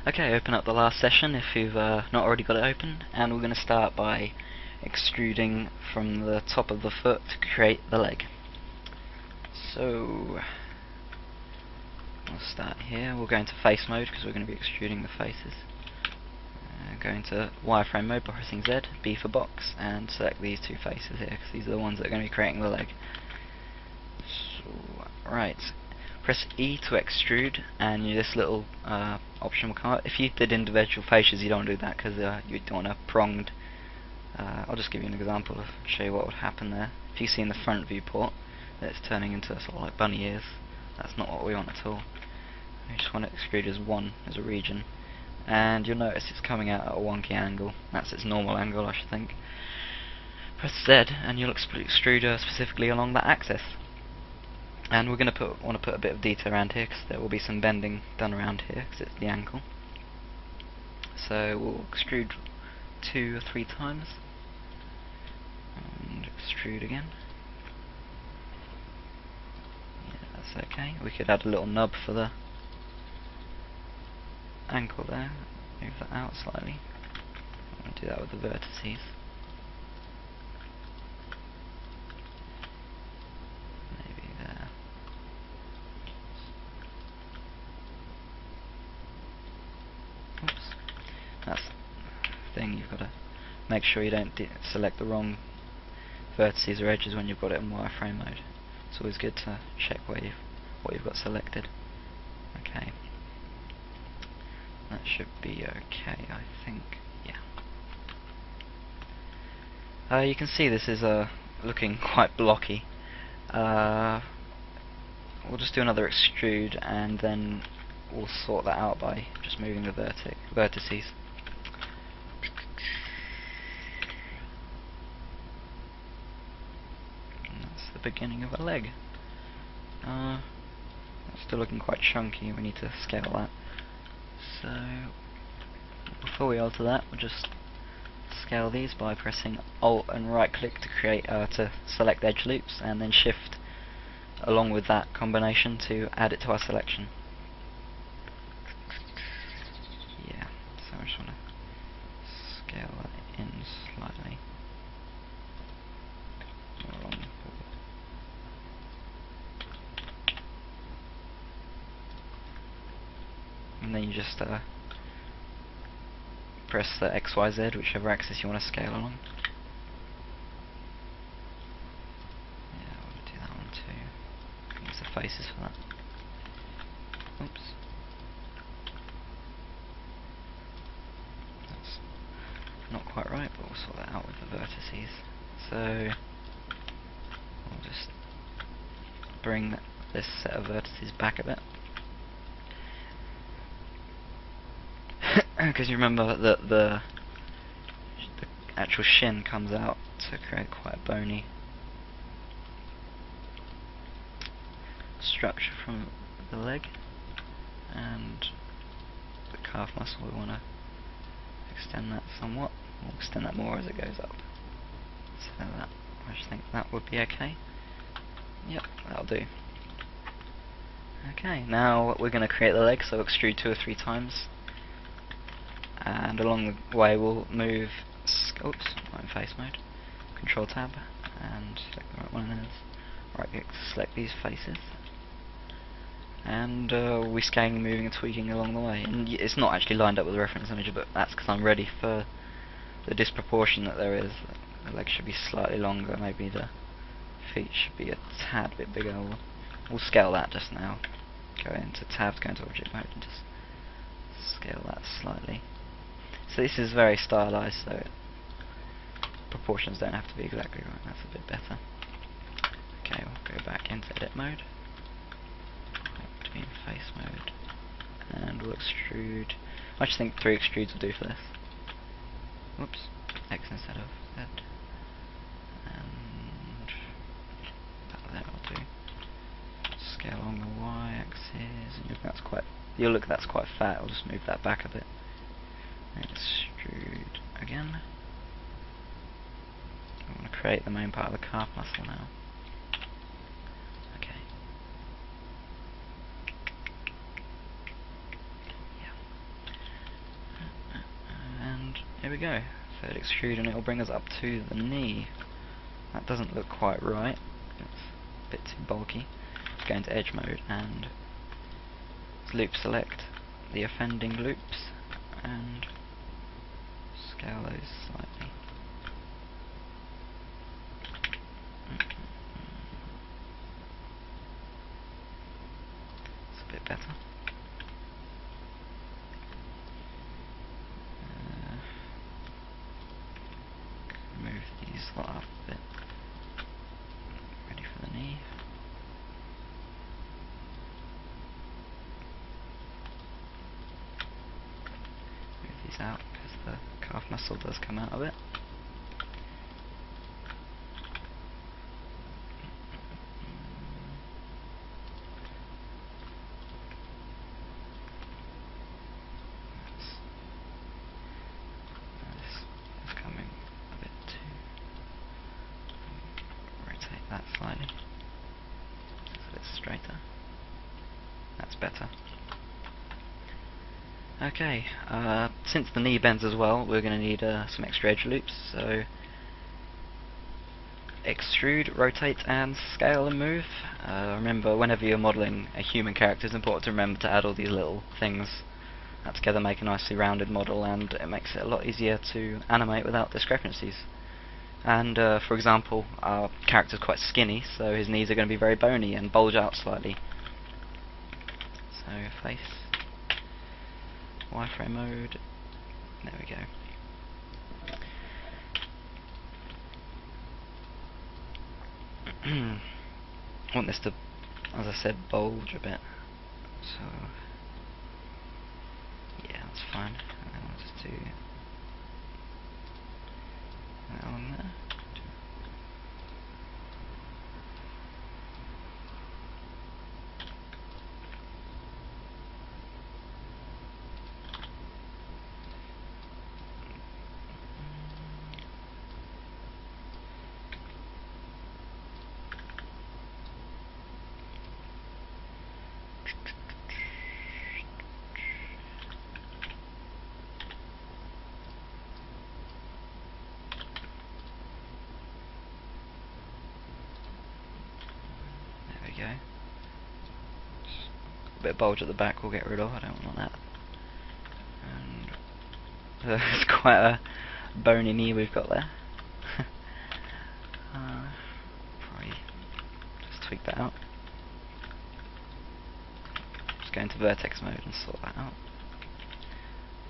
Okay, open up the last session if you've not already got it open, and we're going to start by extruding from the top of the foot to create the leg. So we'll start here. We'll go into face mode because we're going to be extruding the faces. Go into wireframe mode by pressing Z, B for box, and select these two faces here because these are the ones that are going to be creating the leg. So, right. Press E to extrude, and this little option will come up. If you did individual faces, you don't do that because you don't want a pronged. I'll just give you an example to show you what would happen there. If you see in the front viewport that it's turning into sort of like bunny ears, that's not what we want at all. We just want to extrude as one, as a region. And you'll notice it's coming out at a wonky angle. That's its normal angle, I should think. Press Z, and you'll extrude specifically along that axis. And we're going to want to put a bit of detail around here because there will be some bending done around here because it's the ankle. So we'll extrude 2 or 3 times and extrude again. Yeah, that's okay. We could add a little nub for the ankle there. Move that out slightly. I'm going to do that with the vertices. That's the thing, you've got to make sure you don't select the wrong vertices or edges when you've got it in wireframe mode. It's always good to check what you've got selected. Okay. That should be okay, I think. Yeah. You can see this is looking quite blocky. We'll just do another extrude and then we'll sort that out by just moving the vertices. Beginning of a leg. That's still looking quite chunky. We need to scale that. So before we alter that, we'll just scale these by pressing Alt and right click to create to select edge loops, and then Shift along with that combination to add it to our selection. Yeah. So I just want to scale that in slightly. And then you just press the X, Y, Z, whichever axis you want to scale along. Yeah, we'll do that one too. Use the faces for that. Oops. That's not quite right, but we'll sort that out with the vertices. So we'll just bring this set of vertices back a bit. Because you remember that the actual shin comes out to create quite a bony structure from the leg, and the calf muscle, we want to extend that somewhat. We'll extend that more as it goes up. So that, I just think that would be okay. Yep, that'll do. Okay, now we're going to create the leg, so extrude 2 or 3 times. And along the way we'll move, oops, I'm in face mode, Control Tab, and select the right one it is. Right click to select these faces. And we're scaling, moving and tweaking along the way. And it's not actually lined up with the reference image, but that's because I'm ready for the disproportion that there is. The legs should be slightly longer, maybe the feet should be a tad bit bigger. We'll scale that just now. Go into tabs, go into object mode and just scale that slightly. So this is very stylized, so proportions don't have to be exactly right. That's a bit better. Okay, we'll go back into edit mode, back to be in face mode, and we'll extrude. I just think 3 extrudes will do for this. Whoops, X instead of Z, and that there will do. Scale along the Y axis, and you'll look that's quite fat. I'll just move that back a bit. Extrude again. I want to create the main part of the calf muscle now. Okay. Yeah. here we go. Third extrude, and it'll bring us up to the knee. That doesn't look quite right. It's a bit too bulky. Let's go into edge mode and loop select the offending loops and scale those slightly. It's a bit better. Move these lot up a bit. Ready for the knee. Move these out because the calf muscle does come out of it. This is coming a bit too. Rotate that slightly. It's a bit straighter. That's better. Okay, since the knee bends as well, we're going to need some extra edge loops, so extrude, rotate and scale and move. Remember, whenever you're modelling a human character, it's important to remember to add all these little things that together make a nicely rounded model, and it makes it a lot easier to animate without discrepancies. And for example, our character's quite skinny, so his knees are going to be very bony and bulge out slightly. So face, wireframe mode, there we go. I want this to, as I said, bulge a bit, so yeah, that's fine. And then I'll just do that on there. Go. A bit of bulge at the back we'll get rid of, I don't want that. And it's quite a bony knee we've got there. Probably just tweak that out. Just go into vertex mode and sort that out.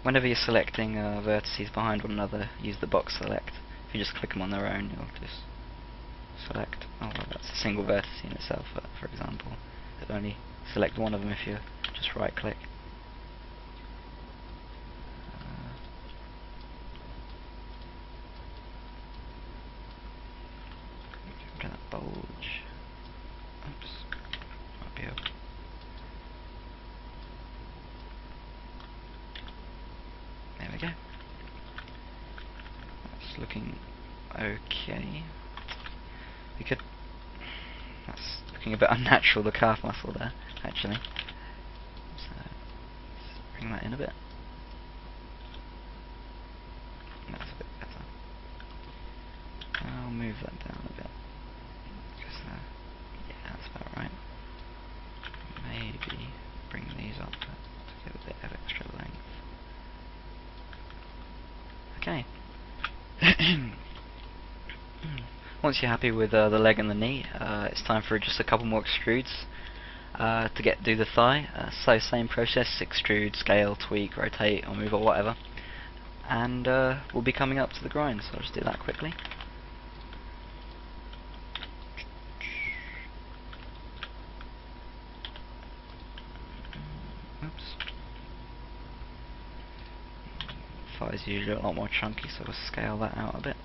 Whenever you're selecting vertices behind one another, use the box select. If you just click them on their own, you'll just select, oh well, that's a single vertex in itself, for example. It'll only select one of them if you just right click. Get that bulge. Oops. Might be able. There we go. That's looking okay. We could. That's looking a bit unnatural, the calf muscle there, actually. So let's bring that in a bit. That's a bit better. I'll move that down a bit. Because, yeah, that's about right. Maybe bring these up to give a bit of extra length. Okay. Once you're happy with the leg and the knee, it's time for just a couple more extrudes to do the thigh. So same process, extrude, scale, tweak, rotate or move or whatever. And we'll be coming up to the groin, so I'll just do that quickly. Oops. Thigh is usually a lot more chunky, so we'll scale that out a bit.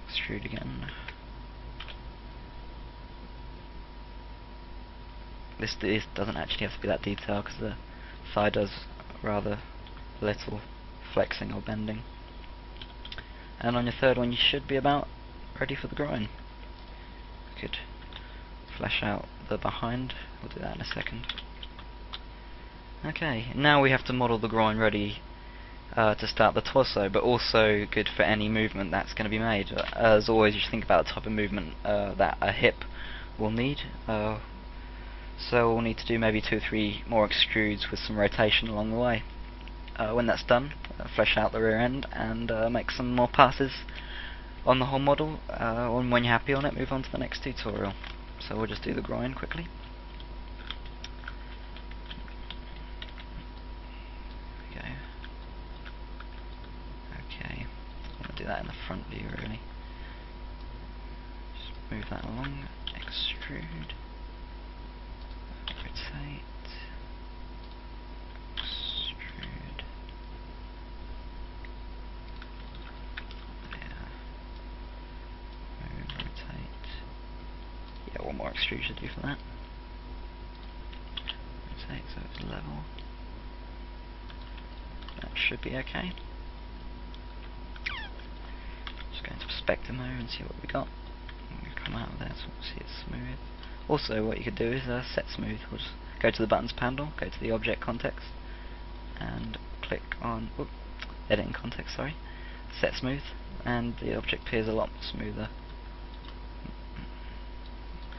Extrude again. This doesn't actually have to be that detailed because the thigh does rather little flexing or bending. And on your third one you should be about ready for the groin. Could flesh out the behind. We'll do that in a second. Okay, now we have to model the groin ready to start the torso, but also good for any movement that's going to be made. As always, you should think about the type of movement that a hip will need. So we'll need to do maybe 2 or 3 more extrudes with some rotation along the way. When that's done, flesh out the rear end and make some more passes on the whole model. And when you're happy on it, move on to the next tutorial. So we'll just do the groin quickly. Okay, I'm going to do that in the front view really. Just move that along, extrude, rotate, extrude, yeah, move, rotate, yeah, one more extrude should do for that. Rotate so it's level, that should be okay. Just go into perspective mode and see what we got. Come out of there so we'll see it's smooth. Also, what you could do is set smooth. We'll just go to the buttons panel, go to the object context, and click on editing context. Sorry, set smooth, and the object appears a lot smoother.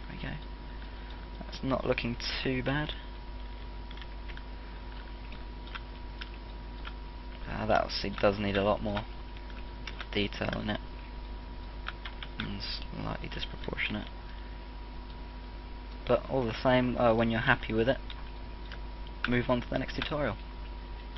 There we go. That's not looking too bad. That obviously does need a lot more detail in it. And slightly disproportionate. But all the same, when you're happy with it, move on to the next tutorial.